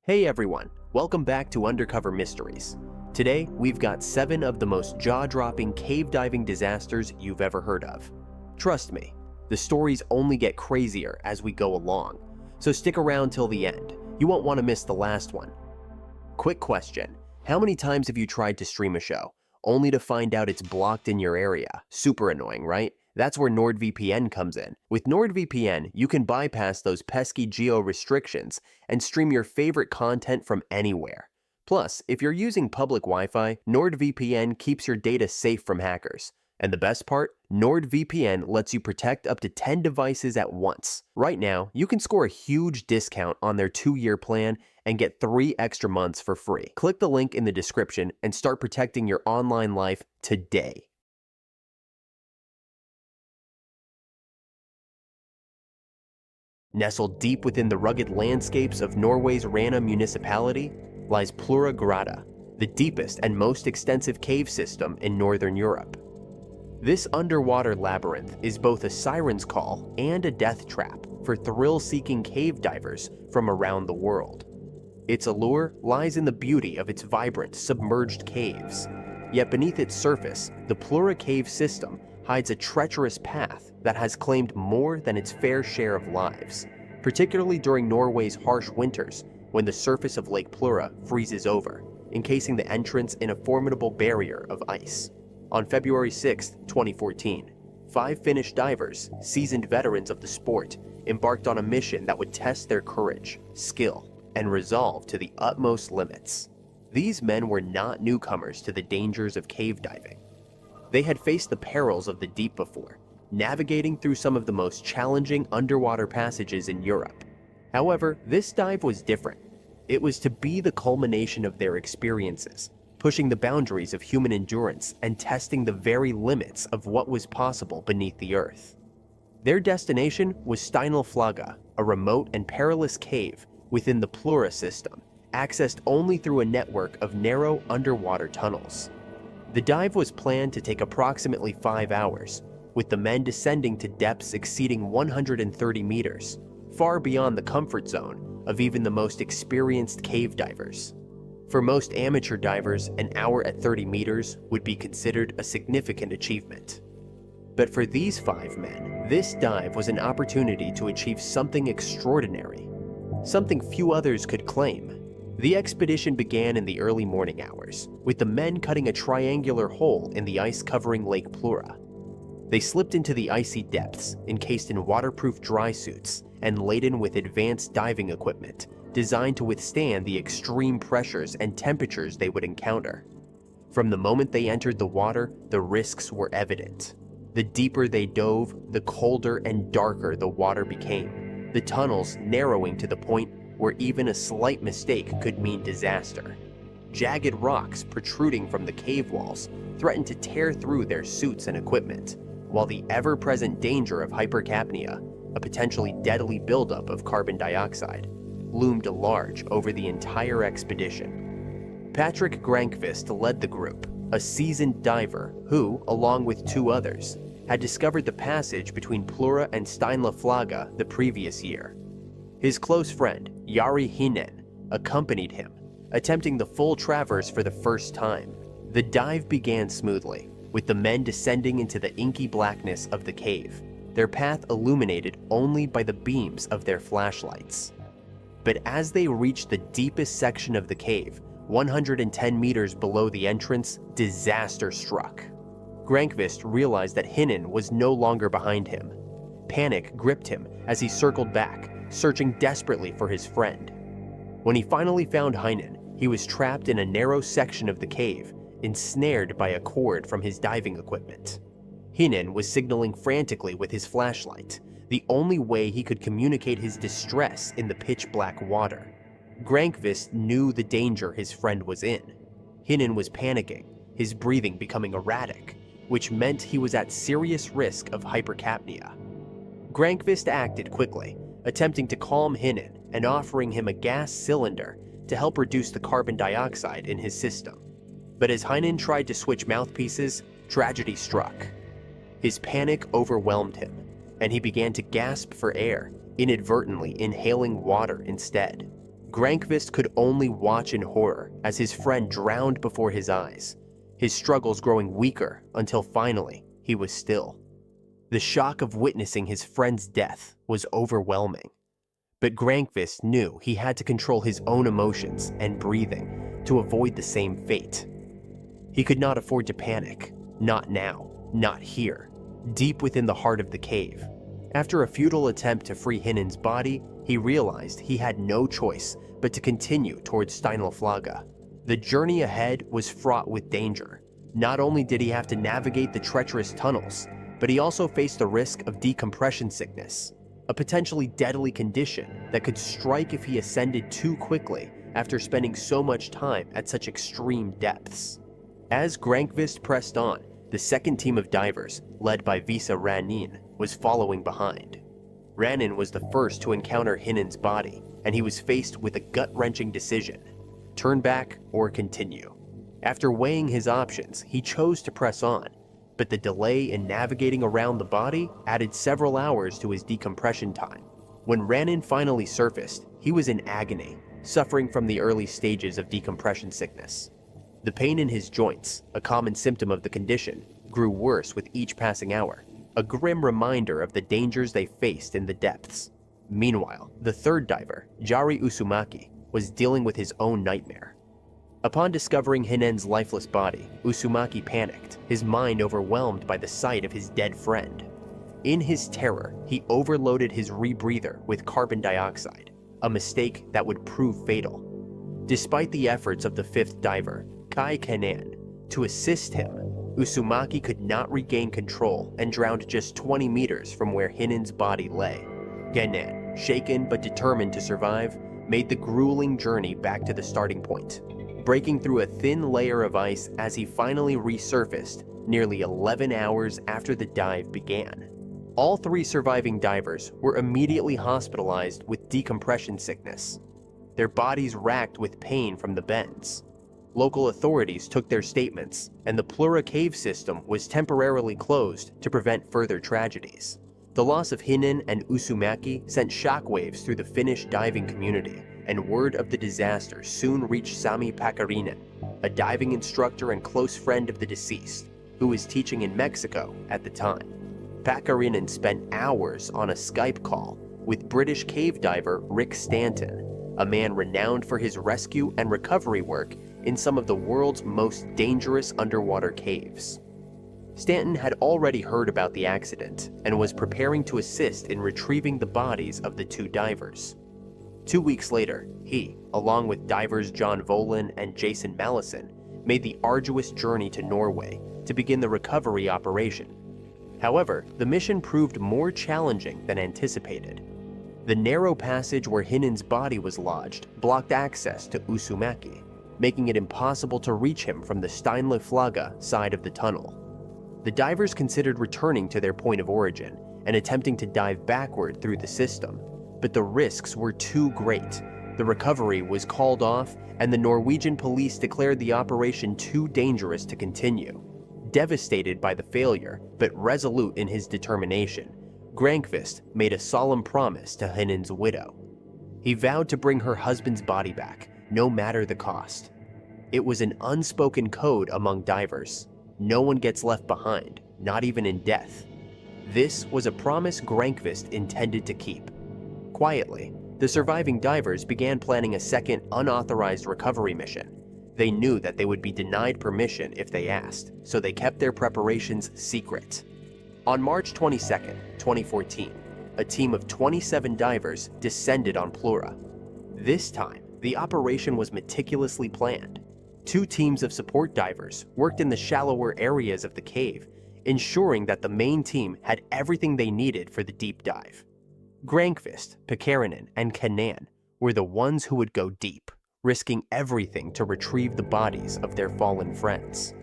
Hey everyone, welcome back to Undercover Mysteries. Today, we've got 7 of the most jaw-dropping cave diving disasters you've ever heard of. Trust me, the stories only get crazier as we go along, so stick around till the end. You won't want to miss the last one. Quick question, how many times have you tried to stream a show, only to find out it's blocked in your area? Super annoying, right? That's where NordVPN comes in. With NordVPN, you can bypass those pesky geo restrictions and stream your favorite content from anywhere. Plus, if you're using public Wi-Fi, NordVPN keeps your data safe from hackers. And the best part? NordVPN lets you protect up to 10 devices at once. Right now, you can score a huge discount on their 2-year plan and get 3 extra months for free. Click the link in the description and start protecting your online life today. Nestled deep within the rugged landscapes of Norway's Rana municipality lies Plura Grata, the deepest and most extensive cave system in northern Europe. This underwater labyrinth is both a siren's call and a death trap for thrill-seeking cave divers from around the world. Its allure lies in the beauty of its vibrant, submerged caves. Yet beneath its surface, the Plura cave system hides a treacherous path that has claimed more than its fair share of lives, particularly during Norway's harsh winters when the surface of Lake Plura freezes over, encasing the entrance in a formidable barrier of ice. On February 6, 2014, 5 Finnish divers, seasoned veterans of the sport, embarked on a mission that would test their courage, skill, and resolve to the utmost limits. These men were not newcomers to the dangers of cave diving. They had faced the perils of the deep before, navigating through some of the most challenging underwater passages in Europe. However, this dive was different. It was to be the culmination of their experiences, pushing the boundaries of human endurance and testing the very limits of what was possible beneath the earth. Their destination was Steinaflaga, a remote and perilous cave within the Plura system, accessed only through a network of narrow underwater tunnels. The dive was planned to take approximately 5 hours, with the men descending to depths exceeding 130 meters, far beyond the comfort zone of even the most experienced cave divers. For most amateur divers, an hour at 30 meters would be considered a significant achievement. But for these 5 men, this dive was an opportunity to achieve something extraordinary, something few others could claim. The expedition began in the early morning hours, with the men cutting a triangular hole in the ice covering Lake Plura. They slipped into the icy depths, encased in waterproof dry suits and laden with advanced diving equipment designed to withstand the extreme pressures and temperatures they would encounter. From the moment they entered the water, the risks were evident. The deeper they dove, the colder and darker the water became, the tunnels narrowing to the point where even a slight mistake could mean disaster. Jagged rocks protruding from the cave walls threatened to tear through their suits and equipment, while the ever-present danger of hypercapnia, a potentially deadly buildup of carbon dioxide, loomed large over the entire expedition. Patrick Grankvist led the group, a seasoned diver who, along with 2 others, had discovered the passage between Plura and Steinaflaga the previous year. His close friend, Jari Hinen, accompanied him, attempting the full traverse for the first time. The dive began smoothly, with the men descending into the inky blackness of the cave, their path illuminated only by the beams of their flashlights. But as they reached the deepest section of the cave, 110 meters below the entrance, disaster struck. Grankvist realized that Hinen was no longer behind him. Panic gripped him as he circled back, searching desperately for his friend. When he finally found Heinen, he was trapped in a narrow section of the cave, ensnared by a cord from his diving equipment. Heinen was signaling frantically with his flashlight, the only way he could communicate his distress in the pitch-black water. Grankvist knew the danger his friend was in. Heinen was panicking, his breathing becoming erratic, which meant he was at serious risk of hypercapnia. Grankvist acted quickly, attempting to calm Heinen and offering him a gas cylinder to help reduce the carbon dioxide in his system. But as Heinen tried to switch mouthpieces, tragedy struck. His panic overwhelmed him, and he began to gasp for air, inadvertently inhaling water instead. Grankvist could only watch in horror as his friend drowned before his eyes, his struggles growing weaker until finally he was still. The shock of witnessing his friend's death was overwhelming, but Grankvist knew he had to control his own emotions and breathing to avoid the same fate. He could not afford to panic, not now, not here, deep within the heart of the cave. After a futile attempt to free Hinen's body, he realized he had no choice but to continue towards Steinlaflaga. The journey ahead was fraught with danger. Not only did he have to navigate the treacherous tunnels, but he also faced the risk of decompression sickness, a potentially deadly condition that could strike if he ascended too quickly after spending so much time at such extreme depths. As Grankvist pressed on, the second team of divers, led by Visa Ranin, was following behind. Ranin was the first to encounter Hinen's body, and he was faced with a gut-wrenching decision: turn back or continue. After weighing his options, he chose to press on, but the delay in navigating around the body added several hours to his decompression time. When Ranin finally surfaced, he was in agony, suffering from the early stages of decompression sickness. The pain in his joints, a common symptom of the condition, grew worse with each passing hour, a grim reminder of the dangers they faced in the depths. Meanwhile, the third diver, Jari Uzumaki, was dealing with his own nightmare. Upon discovering Hinen's lifeless body, Uzumaki panicked, his mind overwhelmed by the sight of his dead friend. In his terror, he overloaded his rebreather with carbon dioxide, a mistake that would prove fatal. Despite the efforts of the fifth diver, Kai Kanan, to assist him, Uzumaki could not regain control and drowned just 20 meters from where Hinen's body lay. Kanan, shaken but determined to survive, made the grueling journey back to the starting point, breaking through a thin layer of ice as he finally resurfaced nearly 11 hours after the dive began. All three surviving divers were immediately hospitalized with decompression sickness, their bodies racked with pain from the bends. Local authorities took their statements, and the Plura cave system was temporarily closed to prevent further tragedies. The loss of Hinen and Uzumaki sent shockwaves through the Finnish diving community, and word of the disaster soon reached Sami Pakarinen, a diving instructor and close friend of the deceased, who was teaching in Mexico at the time. Pakarinen spent hours on a Skype call with British cave diver Rick Stanton, a man renowned for his rescue and recovery work in some of the world's most dangerous underwater caves. Stanton had already heard about the accident and was preparing to assist in retrieving the bodies of the two divers. 2 weeks later, he, along with divers John Volin and Jason Mallison, made the arduous journey to Norway to begin the recovery operation. However, the mission proved more challenging than anticipated. The narrow passage where Hinen's body was lodged blocked access to Uzumaki, making it impossible to reach him from the Steinlaflaga side of the tunnel. The divers considered returning to their point of origin and attempting to dive backward through the system, but the risks were too great. The recovery was called off, and the Norwegian police declared the operation too dangerous to continue. Devastated by the failure, but resolute in his determination, Grankvist made a solemn promise to Hinen's widow. He vowed to bring her husband's body back, no matter the cost. It was an unspoken code among divers. No one gets left behind, not even in death. This was a promise Grankvist intended to keep. Quietly, the surviving divers began planning a second unauthorized recovery mission. They knew that they would be denied permission if they asked, so they kept their preparations secret. On March 22, 2014, a team of 27 divers descended on Plura. This time, the operation was meticulously planned. 2 teams of support divers worked in the shallower areas of the cave, ensuring that the main team had everything they needed for the deep dive. Grankvist, Pakarinen, and Kanan were the ones who would go deep, risking everything to retrieve the bodies of their fallen friends.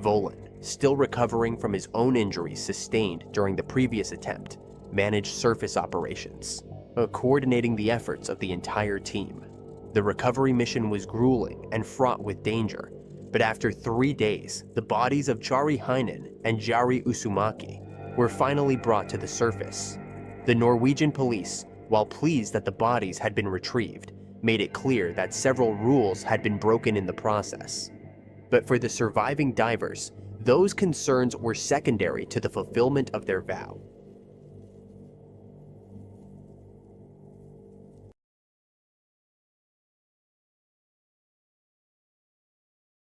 Volin, still recovering from his own injuries sustained during the previous attempt, managed surface operations, coordinating the efforts of the entire team. The recovery mission was grueling and fraught with danger, but after 3 days, the bodies of Jari Hinen and Jari Uzumaki were finally brought to the surface. The Norwegian police, while pleased that the bodies had been retrieved, made it clear that several rules had been broken in the process. But for the surviving divers, those concerns were secondary to the fulfillment of their vow.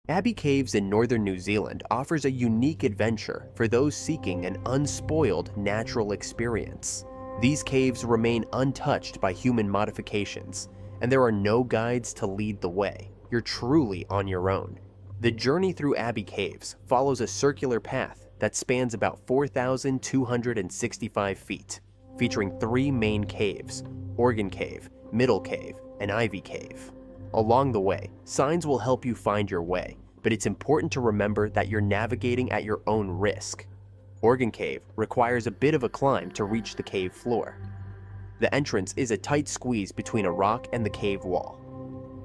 Abbey Caves in northern New Zealand offers a unique adventure for those seeking an unspoiled natural experience. These caves remain untouched by human modifications, and there are no guides to lead the way. You're truly on your own. The journey through Abbey Caves follows a circular path that spans about 4,265 feet, featuring 3 main caves: Organ Cave, Middle Cave, and Ivy Cave. Along the way, signs will help you find your way, but it's important to remember that you're navigating at your own risk. Organ Cave requires a bit of a climb to reach the cave floor. The entrance is a tight squeeze between a rock and the cave wall.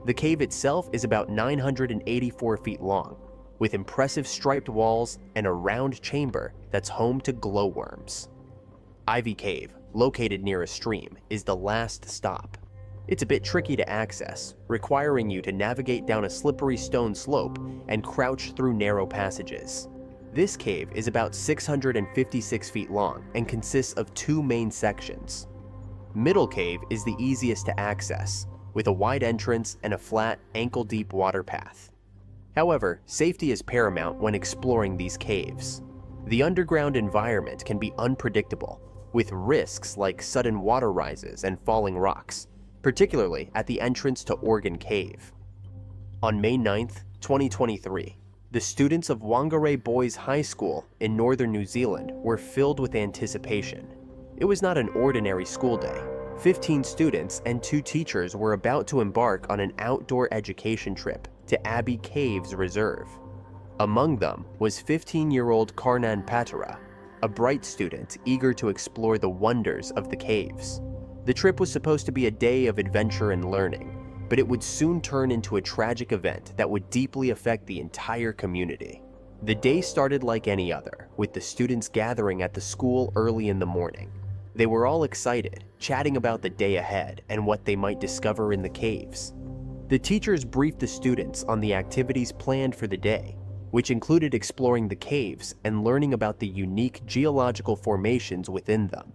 The cave itself is about 984 feet long, with impressive striped walls and a round chamber that's home to glowworms. Ivy Cave, located near a stream, is the last stop. It's a bit tricky to access, requiring you to navigate down a slippery stone slope and crouch through narrow passages. This cave is about 656 feet long and consists of 2 main sections. Middle Cave is the easiest to access, with a wide entrance and a flat, ankle-deep water path. However, safety is paramount when exploring these caves. The underground environment can be unpredictable, with risks like sudden water rises and falling rocks, particularly at the entrance to Organ Cave. On May 9, 2023, the students of Whangarei Boys High School in northern New Zealand were filled with anticipation. It was not an ordinary school day. 15 students and 2 teachers were about to embark on an outdoor education trip to Abbey Caves Reserve. Among them was 15-year-old Karnan Patara, a bright student eager to explore the wonders of the caves. The trip was supposed to be a day of adventure and learning, but it would soon turn into a tragic event that would deeply affect the entire community. The day started like any other, with the students gathering at the school early in the morning. They were all excited, chatting about the day ahead and what they might discover in the caves. The teachers briefed the students on the activities planned for the day, which included exploring the caves and learning about the unique geological formations within them.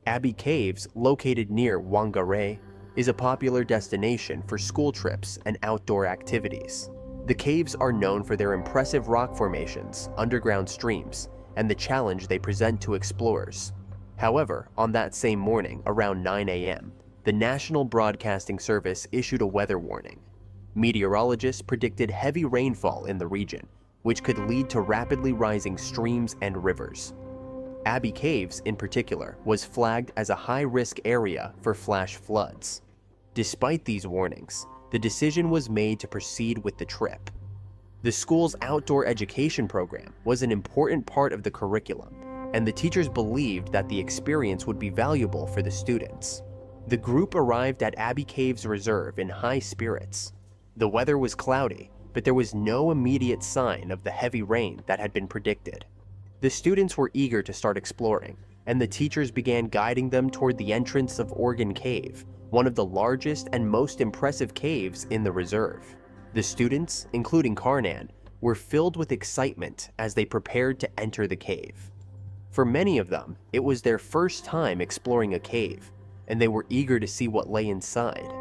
Abbey Caves, located near Whangarei, is a popular destination for school trips and outdoor activities. The caves are known for their impressive rock formations, underground streams, and the challenge they present to explorers. However, on that same morning, around 9 a.m., the National Broadcasting Service issued a weather warning. Meteorologists predicted heavy rainfall in the region, which could lead to rapidly rising streams and rivers. Abbey Caves, in particular, was flagged as a high-risk area for flash floods. Despite these warnings, the decision was made to proceed with the trip. The school's outdoor education program was an important part of the curriculum, and the teachers believed that the experience would be valuable for the students. The group arrived at Abbey Caves Reserve in high spirits. The weather was cloudy, but there was no immediate sign of the heavy rain that had been predicted. The students were eager to start exploring, and the teachers began guiding them toward the entrance of Organ Cave, one of the largest and most impressive caves in the reserve. The students, including Karnan, were filled with excitement as they prepared to enter the cave. For many of them, it was their first time exploring a cave, and they were eager to see what lay inside.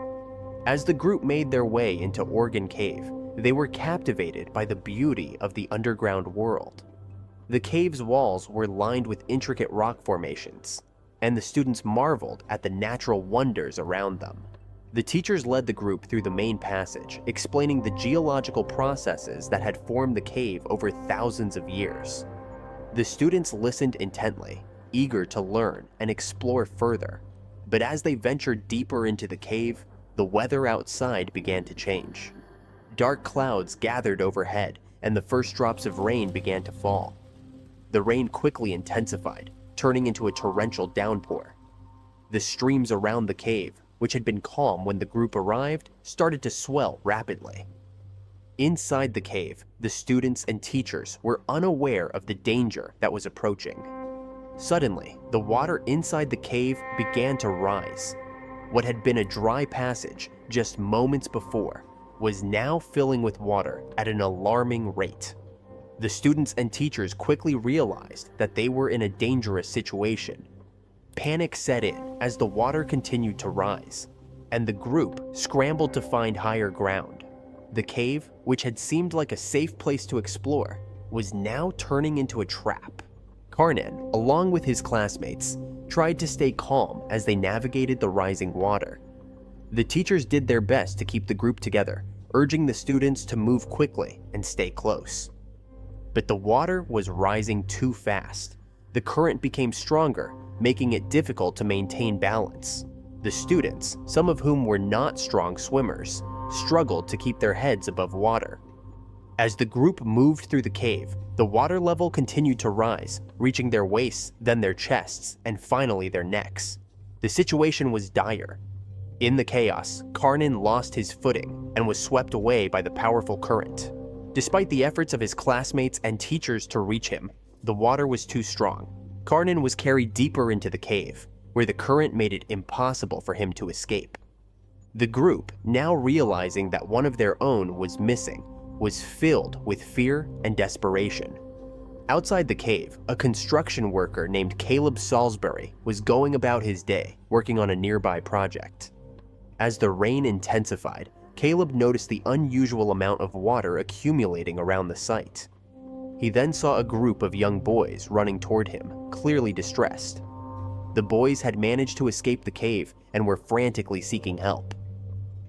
As the group made their way into Organ Cave, they were captivated by the beauty of the underground world. The cave's walls were lined with intricate rock formations, and the students marveled at the natural wonders around them. The teachers led the group through the main passage, explaining the geological processes that had formed the cave over thousands of years. The students listened intently, eager to learn and explore further. But as they ventured deeper into the cave, the weather outside began to change. Dark clouds gathered overhead, and the first drops of rain began to fall. The rain quickly intensified, turning into a torrential downpour. The streams around the cave, which had been calm when the group arrived, started to swell rapidly. Inside the cave, the students and teachers were unaware of the danger that was approaching. Suddenly, the water inside the cave began to rise. What had been a dry passage just moments before, was now filling with water at an alarming rate. The students and teachers quickly realized that they were in a dangerous situation. Panic set in as the water continued to rise, and the group scrambled to find higher ground. The cave, which had seemed like a safe place to explore, was now turning into a trap. Karnan, along with his classmates, tried to stay calm as they navigated the rising water. The teachers did their best to keep the group together, urging the students to move quickly and stay close. But the water was rising too fast. The current became stronger, making it difficult to maintain balance. The students, some of whom were not strong swimmers, struggled to keep their heads above water. As the group moved through the cave, the water level continued to rise, reaching their waists, then their chests, and finally their necks. The situation was dire. In the chaos, Karnan lost his footing and was swept away by the powerful current. Despite the efforts of his classmates and teachers to reach him, the water was too strong. Karnan was carried deeper into the cave, where the current made it impossible for him to escape. The group, now realizing that one of their own was missing, was filled with fear and desperation. Outside the cave, a construction worker named Caleb Salisbury was going about his day, working on a nearby project. As the rain intensified, Caleb noticed the unusual amount of water accumulating around the site. He then saw a group of young boys running toward him, clearly distressed. The boys had managed to escape the cave and were frantically seeking help.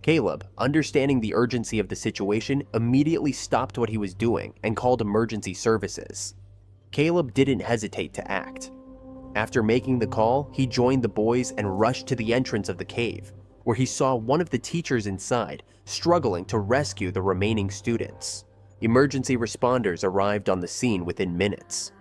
Caleb, understanding the urgency of the situation, immediately stopped what he was doing and called emergency services. Caleb didn't hesitate to act. After making the call, he joined the boys and rushed to the entrance of the cave, where he saw one of the teachers inside struggling to rescue the remaining students. Emergency responders arrived on the scene within minutes.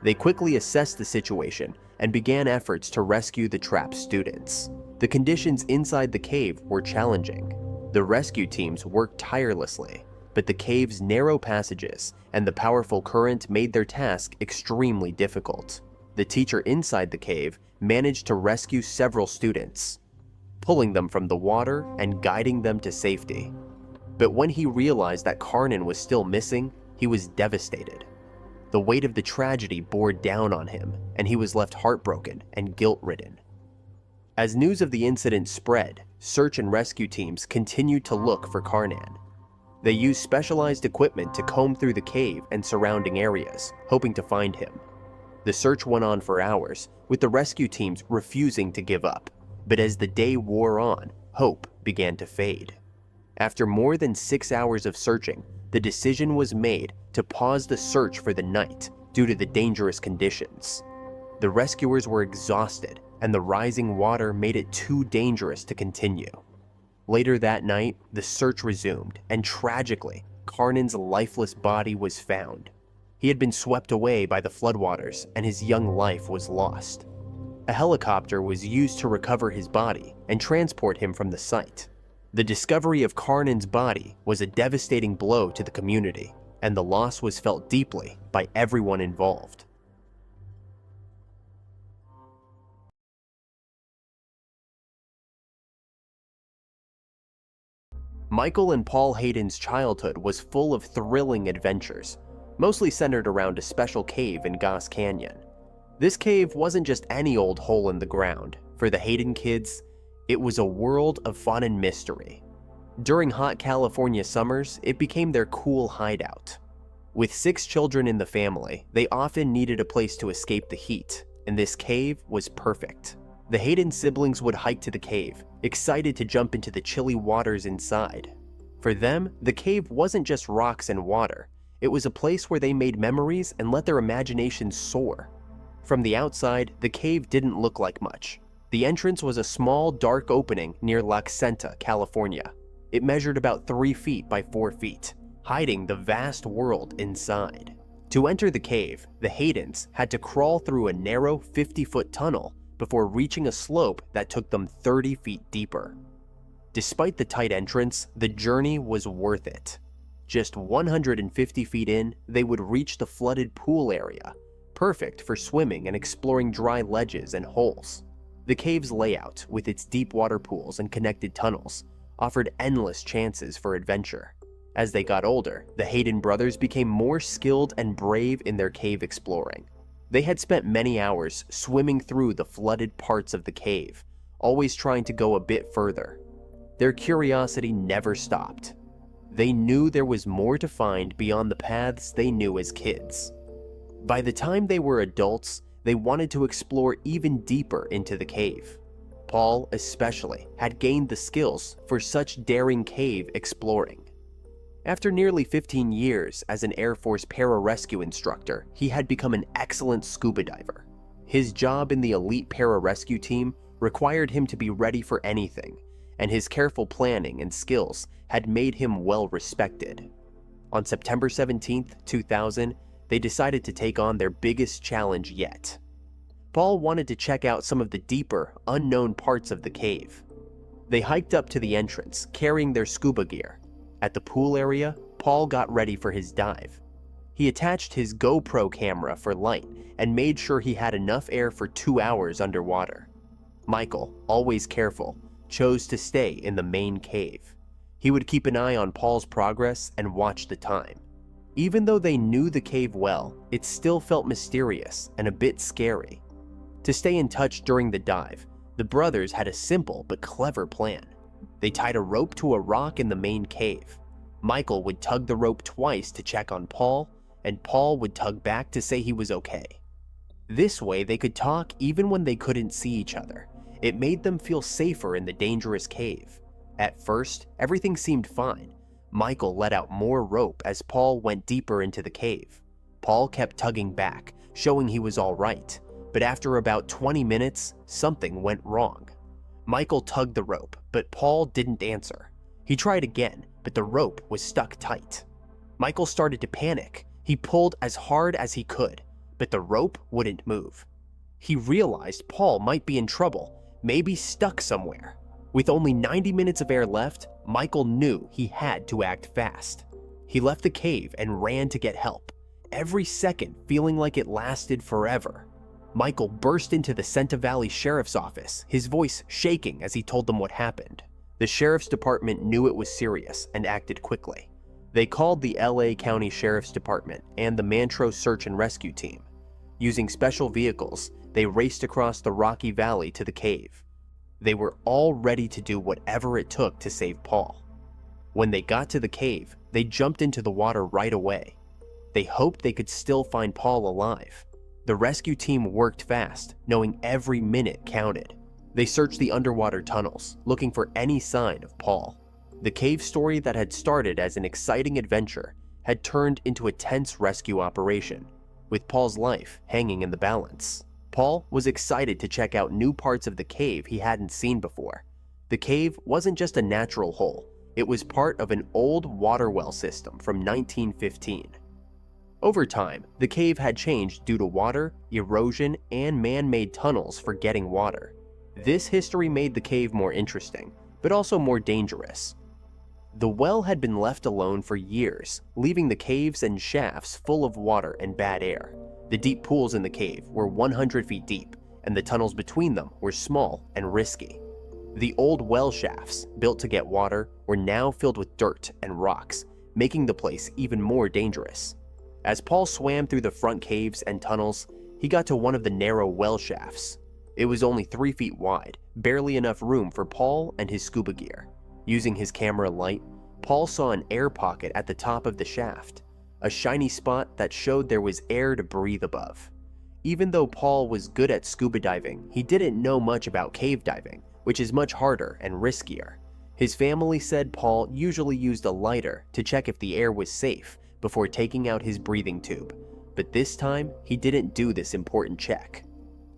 They quickly assessed the situation and began efforts to rescue the trapped students. The conditions inside the cave were challenging. The rescue teams worked tirelessly, but the cave's narrow passages and the powerful current made their task extremely difficult. The teacher inside the cave managed to rescue several students, pulling them from the water and guiding them to safety. But when he realized that Karnan was still missing, he was devastated. The weight of the tragedy bore down on him, and he was left heartbroken and guilt-ridden. As news of the incident spread, search and rescue teams continued to look for Karnan. They used specialized equipment to comb through the cave and surrounding areas, hoping to find him. The search went on for hours, with the rescue teams refusing to give up. But as the day wore on, hope began to fade. After more than 6 hours of searching, the decision was made to pause the search for the night due to the dangerous conditions. The rescuers were exhausted, and the rising water made it too dangerous to continue. Later that night, the search resumed, and tragically, Karnan's lifeless body was found. He had been swept away by the floodwaters, and his young life was lost. A helicopter was used to recover his body and transport him from the site. The discovery of Karnan's body was a devastating blow to the community, and the loss was felt deeply by everyone involved. Michael and Paul Hayden's childhood was full of thrilling adventures, mostly centered around a special cave in Goss Canyon. This cave wasn't just any old hole in the ground. For the Hayden kids, it was a world of fun and mystery. During hot California summers, it became their cool hideout. With 6 children in the family, they often needed a place to escape the heat, and this cave was perfect. The Hayden siblings would hike to the cave, excited to jump into the chilly waters inside. For them, the cave wasn't just rocks and water. It was a place where they made memories and let their imaginations soar. From the outside, the cave didn't look like much. The entrance was a small, dark opening near La Centa, California. It measured about 3 feet by 4 feet, hiding the vast world inside. To enter the cave, the Haydens had to crawl through a narrow 50-foot tunnel before reaching a slope that took them 30 feet deeper. Despite the tight entrance, the journey was worth it. Just 150 feet in, they would reach the flooded pool area, perfect for swimming and exploring dry ledges and holes. The cave's layout, with its deep water pools and connected tunnels, offered endless chances for adventure. As they got older, the Hayden brothers became more skilled and brave in their cave exploring. They had spent many hours swimming through the flooded parts of the cave, always trying to go a bit further. Their curiosity never stopped. They knew there was more to find beyond the paths they knew as kids. By the time they were adults, they wanted to explore even deeper into the cave. Paul, especially, had gained the skills for such daring cave exploring. After nearly 15 years as an Air Force pararescue instructor, he had become an excellent scuba diver. His job in the elite pararescue team required him to be ready for anything, and his careful planning and skills had made him well respected. On September 17, 2000, they decided to take on their biggest challenge yet. Paul wanted to check out some of the deeper, unknown parts of the cave. They hiked up to the entrance, carrying their scuba gear. At the pool area, Paul got ready for his dive. He attached his GoPro camera for light and made sure he had enough air for 2 hours underwater. Michael, always careful, chose to stay in the main cave. He would keep an eye on Paul's progress and watch the time. Even though they knew the cave well, it still felt mysterious and a bit scary. To stay in touch during the dive, the brothers had a simple but clever plan. They tied a rope to a rock in the main cave. Michael would tug the rope twice to check on Paul, and Paul would tug back to say he was okay. This way they could talk even when they couldn't see each other. It made them feel safer in the dangerous cave. At first, everything seemed fine. Michael let out more rope as Paul went deeper into the cave. Paul kept tugging back, showing he was all right, but after about 20 minutes, something went wrong. Michael tugged the rope, but Paul didn't answer. He tried again, but the rope was stuck tight. Michael started to panic. He pulled as hard as he could, but the rope wouldn't move. He realized Paul might be in trouble, maybe stuck somewhere. With only 90 minutes of air left, Michael knew he had to act fast. He left the cave and ran to get help, every second feeling like it lasted forever. Michael burst into the Senta Valley Sheriff's office, his voice shaking as he told them what happened. The sheriff's department knew it was serious and acted quickly. They called the LA County Sheriff's Department and the Mantro Search and Rescue Team. Using special vehicles, they raced across the rocky valley to the cave. They were all ready to do whatever it took to save Paul. When they got to the cave, they jumped into the water right away. They hoped they could still find Paul alive. The rescue team worked fast, knowing every minute counted. They searched the underwater tunnels, looking for any sign of Paul. The cave story that had started as an exciting adventure had turned into a tense rescue operation, with Paul's life hanging in the balance. Paul was excited to check out new parts of the cave he hadn't seen before. The cave wasn't just a natural hole, it was part of an old water well system from 1915. Over time, the cave had changed due to water, erosion, and man-made tunnels for getting water. This history made the cave more interesting, but also more dangerous. The well had been left alone for years, leaving the caves and shafts full of water and bad air. The deep pools in the cave were 100 feet deep, and the tunnels between them were small and risky. The old well shafts, built to get water, were now filled with dirt and rocks, making the place even more dangerous. As Paul swam through the front caves and tunnels, he got to one of the narrow well shafts. It was only 3 feet wide, barely enough room for Paul and his scuba gear. Using his camera light, Paul saw an air pocket at the top of the shaft, a shiny spot that showed there was air to breathe above. Even though Paul was good at scuba diving, he didn't know much about cave diving, which is much harder and riskier. His family said Paul usually used a lighter to check if the air was safe before taking out his breathing tube, but this time he didn't do this important check.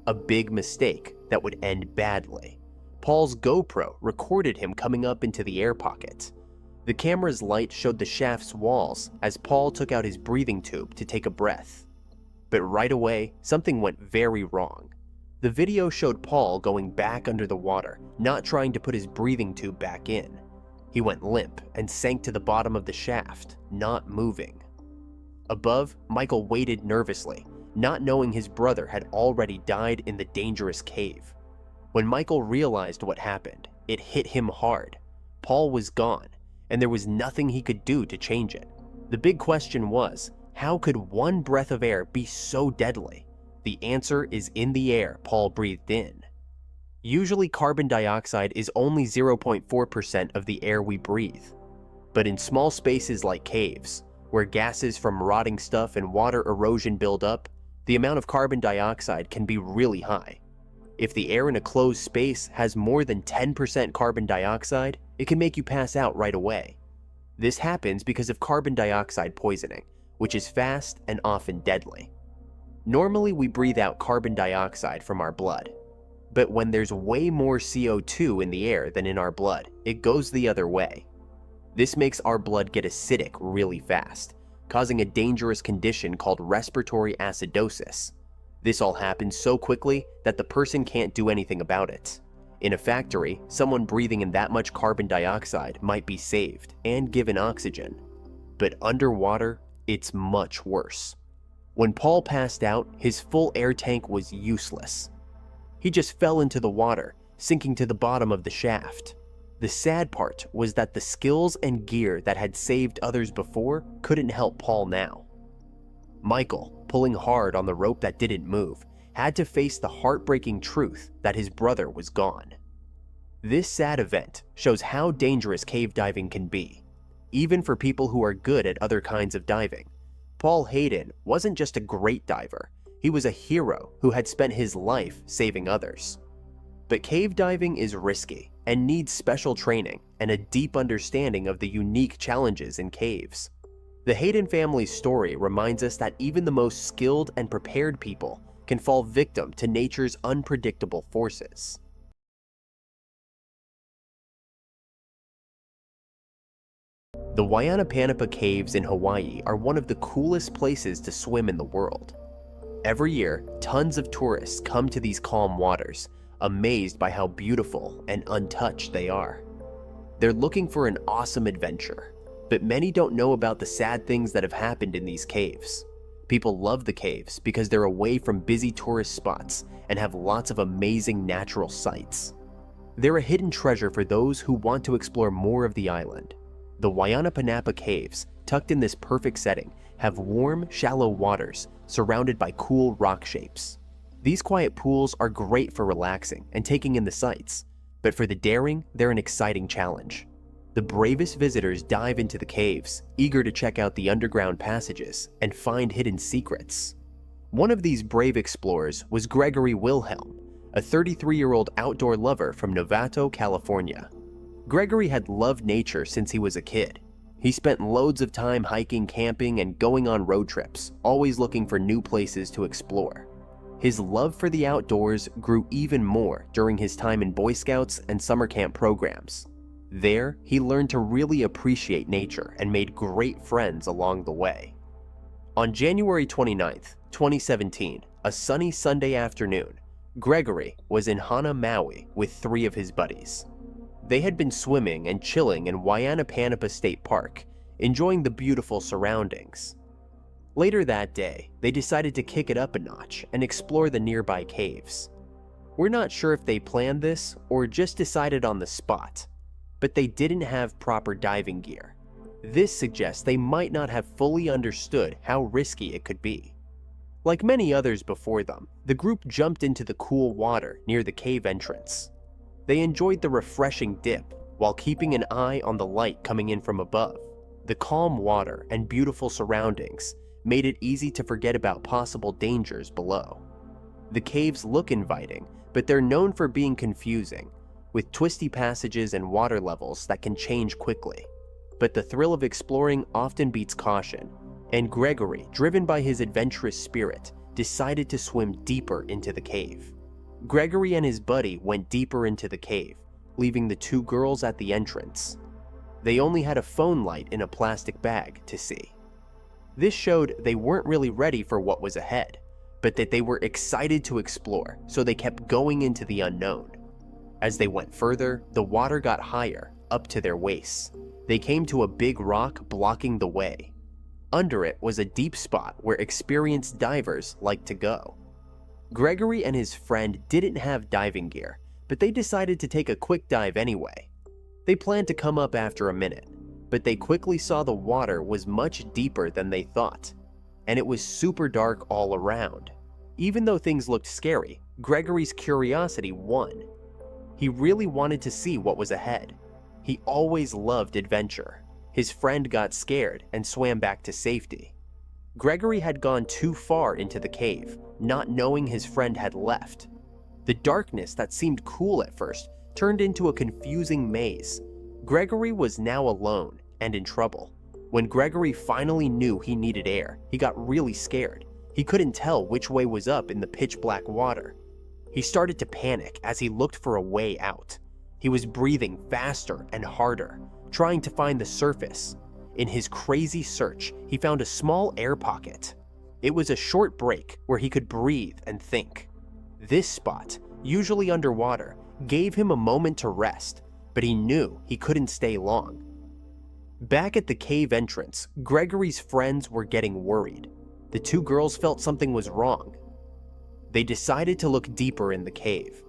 A big mistake that would end badly. Paul's GoPro recorded him coming up into the air pocket. The camera's light showed the shaft's walls as Paul took out his breathing tube to take a breath. But right away, something went very wrong. The video showed Paul going back under the water, not trying to put his breathing tube back in. He went limp and sank to the bottom of the shaft, not moving. Above, Michael waited nervously, not knowing his brother had already died in the dangerous cave. When Michael realized what happened, it hit him hard. Paul was gone, and there was nothing he could do to change it. The big question was, how could one breath of air be so deadly? The answer is in the air Paul breathed in. Usually carbon dioxide is only 0.4% of the air we breathe. But in small spaces like caves, where gases from rotting stuff and water erosion build up, the amount of carbon dioxide can be really high. If the air in a closed space has more than 10% carbon dioxide, it can make you pass out right away. This happens because of carbon dioxide poisoning, which is fast and often deadly. Normally we breathe out carbon dioxide from our blood, but when there's way more CO2 in the air than in our blood, it goes the other way. This makes our blood get acidic really fast, causing a dangerous condition called respiratory acidosis. This all happens so quickly that the person can't do anything about it. In a factory, someone breathing in that much carbon dioxide might be saved and given oxygen. But underwater, it's much worse. When Paul passed out, his full air tank was useless. He just fell into the water, sinking to the bottom of the shaft. The sad part was that the skills and gear that had saved others before couldn't help Paul now. Michael, pulling hard on the rope that didn't move, had to face the heartbreaking truth that his brother was gone. This sad event shows how dangerous cave diving can be, even for people who are good at other kinds of diving. Paul Hayden wasn't just a great diver, he was a hero who had spent his life saving others. But cave diving is risky and needs special training and a deep understanding of the unique challenges in caves. The Hayden family's story reminds us that even the most skilled and prepared people can fall victim to nature's unpredictable forces. The Wayanapanipa Caves in Hawaii are one of the coolest places to swim in the world. Every year, tons of tourists come to these calm waters, amazed by how beautiful and untouched they are. They're looking for an awesome adventure, but many don't know about the sad things that have happened in these caves. People love the caves because they're away from busy tourist spots and have lots of amazing natural sights. They're a hidden treasure for those who want to explore more of the island. The Wayanapanipa Caves, tucked in this perfect setting, have warm, shallow waters surrounded by cool rock shapes. These quiet pools are great for relaxing and taking in the sights, but for the daring, they're an exciting challenge. The bravest visitors dive into the caves, eager to check out the underground passages and find hidden secrets. One of these brave explorers was Gregory Wilhelm, a 33-year-old outdoor lover from Novato, California. Gregory had loved nature since he was a kid. He spent loads of time hiking, camping, and going on road trips, always looking for new places to explore. His love for the outdoors grew even more during his time in Boy Scouts and summer camp programs. There, he learned to really appreciate nature and made great friends along the way. On January 29th, 2017, a sunny Sunday afternoon, Gregory was in Hana, Maui with 3 of his buddies. They had been swimming and chilling in Wayanapanipa State Park, enjoying the beautiful surroundings. Later that day, they decided to kick it up a notch and explore the nearby caves. We're not sure if they planned this or just decided on the spot, but they didn't have proper diving gear. This suggests they might not have fully understood how risky it could be. Like many others before them, the group jumped into the cool water near the cave entrance. They enjoyed the refreshing dip while keeping an eye on the light coming in from above. The calm water and beautiful surroundings made it easy to forget about possible dangers below. The caves look inviting, but they're known for being confusing, with twisty passages and water levels that can change quickly. But the thrill of exploring often beats caution, and Gregory, driven by his adventurous spirit, decided to swim deeper into the cave. Gregory and his buddy went deeper into the cave, leaving the 2 girls at the entrance. They only had a phone light in a plastic bag to see. This showed they weren't really ready for what was ahead, but that they were excited to explore, so they kept going into the unknown. As they went further, the water got higher, up to their waists. They came to a big rock blocking the way. Under it was a deep spot where experienced divers like to go. Gregory and his friend didn't have diving gear, but they decided to take a quick dive anyway. They planned to come up after a minute, but they quickly saw the water was much deeper than they thought, and it was super dark all around. Even though things looked scary, Gregory's curiosity won. He really wanted to see what was ahead. He always loved adventure. His friend got scared and swam back to safety. Gregory had gone too far into the cave, not knowing his friend had left. The darkness that seemed cool at first turned into a confusing maze. Gregory was now alone and in trouble. When Gregory finally knew he needed air, he got really scared. He couldn't tell which way was up in the pitch black water. He started to panic as he looked for a way out. He was breathing faster and harder, trying to find the surface. In his crazy search, he found a small air pocket. It was a short break where he could breathe and think. This spot, usually underwater, gave him a moment to rest, but he knew he couldn't stay long. Back at the cave entrance, Gregory's friends were getting worried. The two girls felt something was wrong. They decided to look deeper in the cave.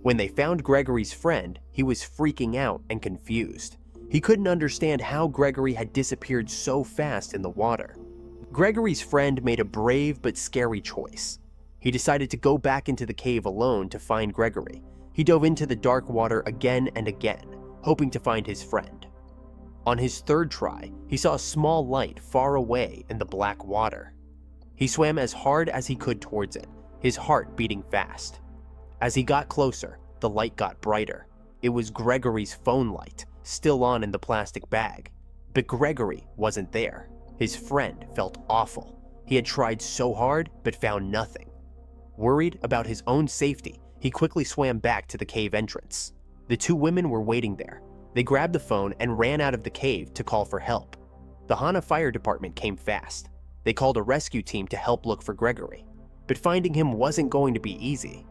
When they found Gregory's friend, he was freaking out and confused. He couldn't understand how Gregory had disappeared so fast in the water. Gregory's friend made a brave but scary choice. He decided to go back into the cave alone to find Gregory. He dove into the dark water again and again, hoping to find his friend. On his third try, he saw a small light far away in the black water. He swam as hard as he could towards it, his heart beating fast. As he got closer, the light got brighter. It was Gregory's phone light, still on in the plastic bag. But Gregory wasn't there. His friend felt awful. He had tried so hard, but found nothing. Worried about his own safety, he quickly swam back to the cave entrance. The two women were waiting there. They grabbed the phone and ran out of the cave to call for help. The Hana Fire Department came fast. They called a rescue team to help look for Gregory, but finding him wasn't going to be easy.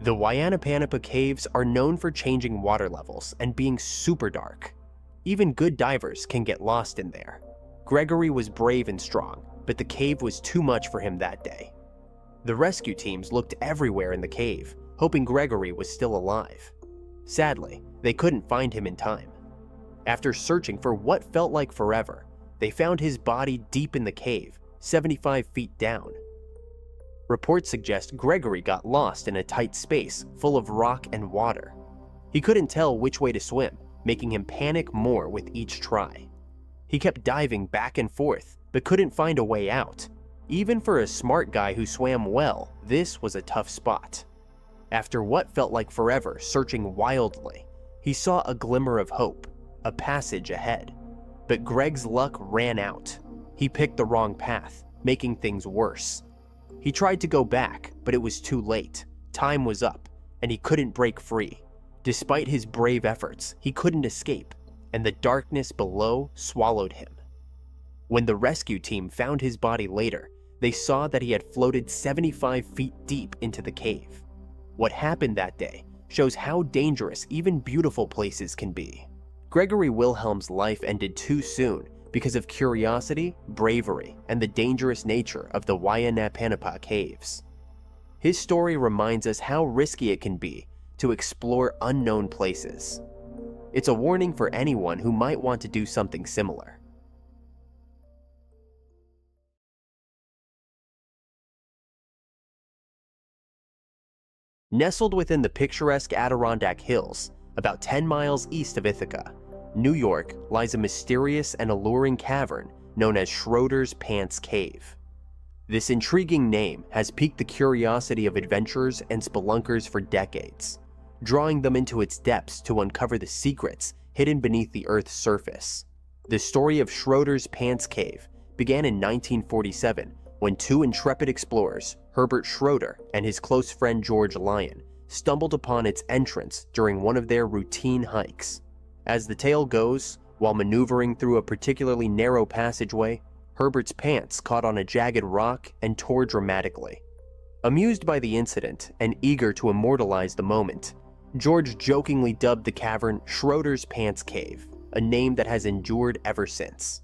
The Wayanapanipa caves are known for changing water levels and being super dark. Even good divers can get lost in there. Gregory was brave and strong, but the cave was too much for him that day. The rescue teams looked everywhere in the cave, hoping Gregory was still alive. Sadly, they couldn't find him in time. After searching for what felt like forever, they found his body deep in the cave, 75 feet down. Reports suggest Gregory got lost in a tight space full of rock and water. He couldn't tell which way to swim, making him panic more with each try. He kept diving back and forth, but couldn't find a way out. Even for a smart guy who swam well, this was a tough spot. After what felt like forever searching wildly, he saw a glimmer of hope, a passage ahead. But Greg's luck ran out. He picked the wrong path, making things worse. He tried to go back, but it was too late. Time was up, and he couldn't break free. Despite his brave efforts, he couldn't escape, and the darkness below swallowed him. When the rescue team found his body later, they saw that he had floated 75 feet deep into the cave. What happened that day shows how dangerous even beautiful places can be. Gregory Wilhelm's life ended too soon because of curiosity, bravery, and the dangerous nature of the Wayanapanipa caves. His story reminds us how risky it can be to explore unknown places. It's a warning for anyone who might want to do something similar. Nestled within the picturesque Adirondack Hills, about 10 miles east of Ithaca, New York, lies a mysterious and alluring cavern known as Schroeder's Pants Cave. This intriguing name has piqued the curiosity of adventurers and spelunkers for decades, drawing them into its depths to uncover the secrets hidden beneath the Earth's surface. The story of Schroeder's Pants Cave began in 1947 when two intrepid explorers, Herbert Schroeder and his close friend George Lyon, stumbled upon its entrance during one of their routine hikes. As the tale goes, while maneuvering through a particularly narrow passageway, Herbert's pants caught on a jagged rock and tore dramatically. Amused by the incident and eager to immortalize the moment, George jokingly dubbed the cavern Schroeder's Pants Cave, a name that has endured ever since.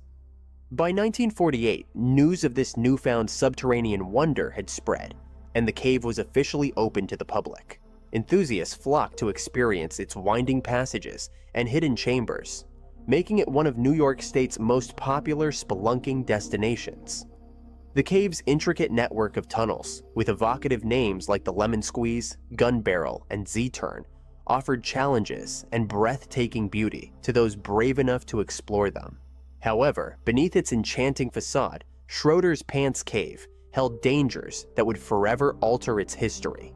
By 1948, news of this newfound subterranean wonder had spread, and the cave was officially open to the public. enthusiasts flock to experience its winding passages and hidden chambers, making it one of New York State's most popular spelunking destinations. The cave's intricate network of tunnels, with evocative names like the Lemon Squeeze, Gun Barrel, and Z-Turn, offered challenges and breathtaking beauty to those brave enough to explore them. However, beneath its enchanting facade, Schroeder's Pants Cave held dangers that would forever alter its history.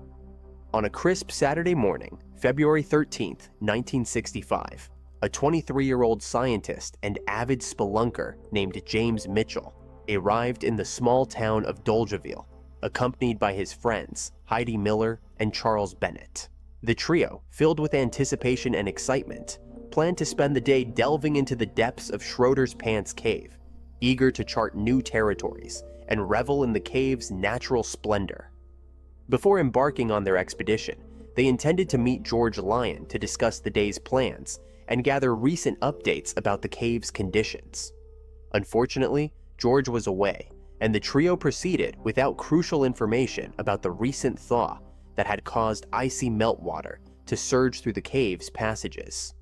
On a crisp Saturday morning, February 13, 1965, a 23-year-old scientist and avid spelunker named James Mitchell arrived in the small town of Dolgeville, accompanied by his friends Heidi Miller and Charles Bennett. The trio, filled with anticipation and excitement, planned to spend the day delving into the depths of Schroeder's Pants Cave, eager to chart new territories and revel in the cave's natural splendor. Before embarking on their expedition, they intended to meet George Lyon to discuss the day's plans and gather recent updates about the cave's conditions. Unfortunately, George was away, and the trio proceeded without crucial information about the recent thaw that had caused icy meltwater to surge through the cave's passages.